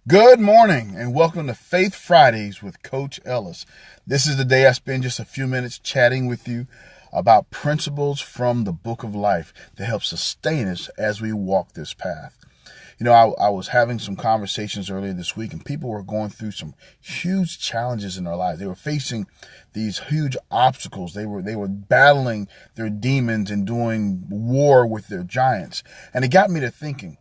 Good morning and welcome to Faith Fridays with Coach Ellis. This is the day I spend just a few minutes chatting with you about principles from the book of life that help sustain us as we walk this path. I was having some conversations earlier this week and people were going through some huge challenges in their lives. They were facing these huge obstacles. They were battling their demons and doing war with their giants. And it got me to thinking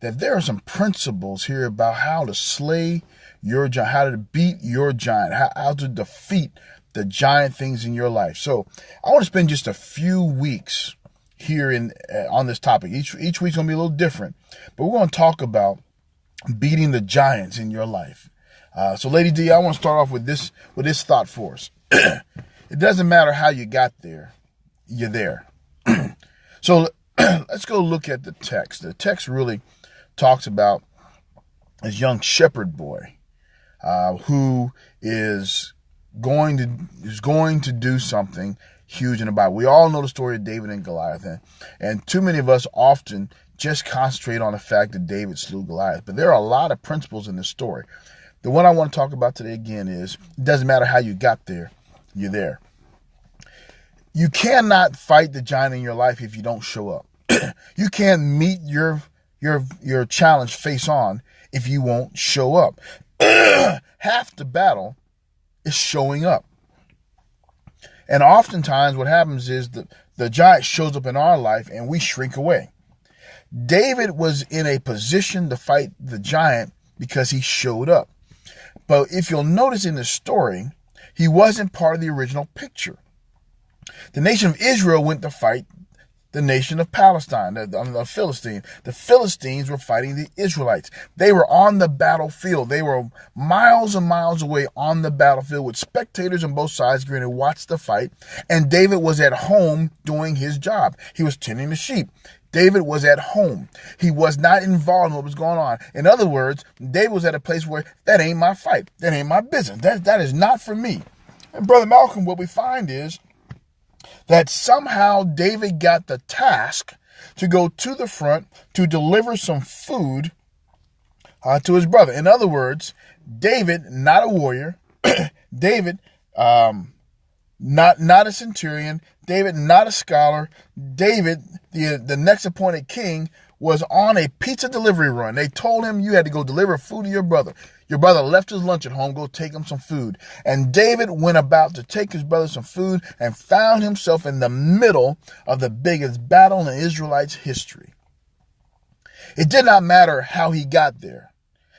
that there are some principles here about how to slay your giant, how to beat your giant, how to defeat the giant things in your life. So I want to spend just a few weeks here on this topic. Each week's going to be a little different, but we're going to talk about beating the giants in your life. So Lady D, I want to start off with this thought for us. It doesn't matter how you got there, you're there. So let's go look at the text. The text really talks about a young shepherd boy who is going to do something huge in the Bible. We all know the story of David and Goliath, and too many of us often just concentrate on the fact that David slew Goliath. But there are a lot of principles in this story. The one I want to talk about today again is it doesn't matter how you got there, you're there. You cannot fight the giant in your life if you don't show up. You can't meet your challenge face on if you won't show up. Half the battle is showing up. And oftentimes what happens is the giant shows up in our life and we shrink away. David was in a position to fight the giant because he showed up. But if you'll notice in the story, he wasn't part of the original picture. The nation of Israel went to fight the nation of Palestine, the Philistines. The Philistines were fighting the Israelites. They were on the battlefield. They were miles and miles away on the battlefield with spectators on both sides going to watch the fight. And David was at home doing his job. He was tending the sheep. David was at home. He was not involved in what was going on. In other words, David was at a place where that ain't my fight. That ain't my business. That is not for me. And Brother Malcolm, what we find is that somehow David got the task to go to the front to deliver some food to his brother. In other words, David, not a warrior, David, not a centurion, David, not a scholar, David, the next appointed king, was on a pizza delivery run. They told him you had to go deliver food to your brother. Your brother left his lunch at home, go take him some food. And David went about to take his brother some food and found himself in the middle of the biggest battle in the Israelites' history. It did not matter how he got there.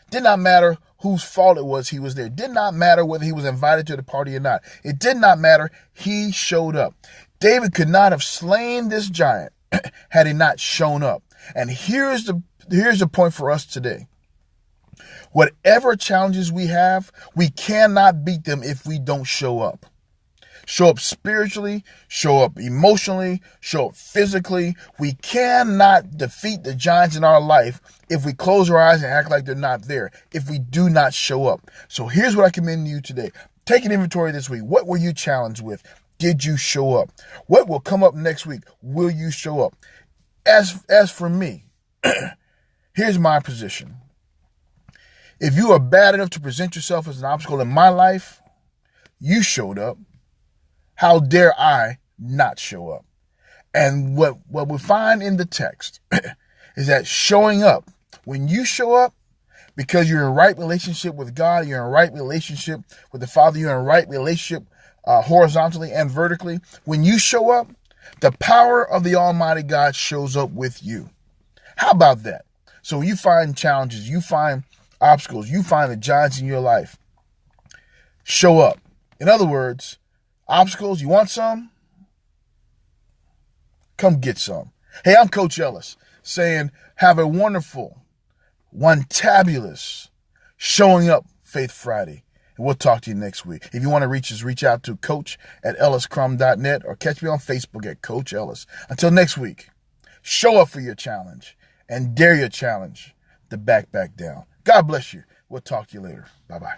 It did not matter whose fault it was he was there. It did not matter whether he was invited to the party or not. It did not matter. He showed up. David could not have slain this giant had he not shown up. And here's the point for us today. Whatever challenges we have, we cannot beat them if we don't show up. Show up spiritually, show up emotionally, show up physically. We cannot defeat the giants in our life if we close our eyes and act like they're not there, if we do not show up. So here's what I commend to you today. Take an inventory this week. What were you challenged with? Did you show up? What will come up next week? Will you show up? As for me, here's my position. If you are bad enough to present yourself as an obstacle in my life, you showed up. How dare I not show up? And what we find in the text is that showing up, when you show up, because you're in right relationship with God, you're in right relationship with the Father, you're in right relationship horizontally and vertically, when you show up, the power of the Almighty God shows up with you. How about that? So you find challenges, you find obstacles, you find the giants in your life. Show up. In other words, obstacles, you want some? Come get some. Hey, I'm Coach Ellis saying have a wonderful, one-tabulous Showing Up Faith Friday. And we'll talk to you next week. If you want to reach us, reach out to coach@elliscrum.net or catch me on Facebook at Coach Ellis. Until next week, show up for your challenge and dare your challenge to back down. God bless you. We'll talk to you later. Bye-bye.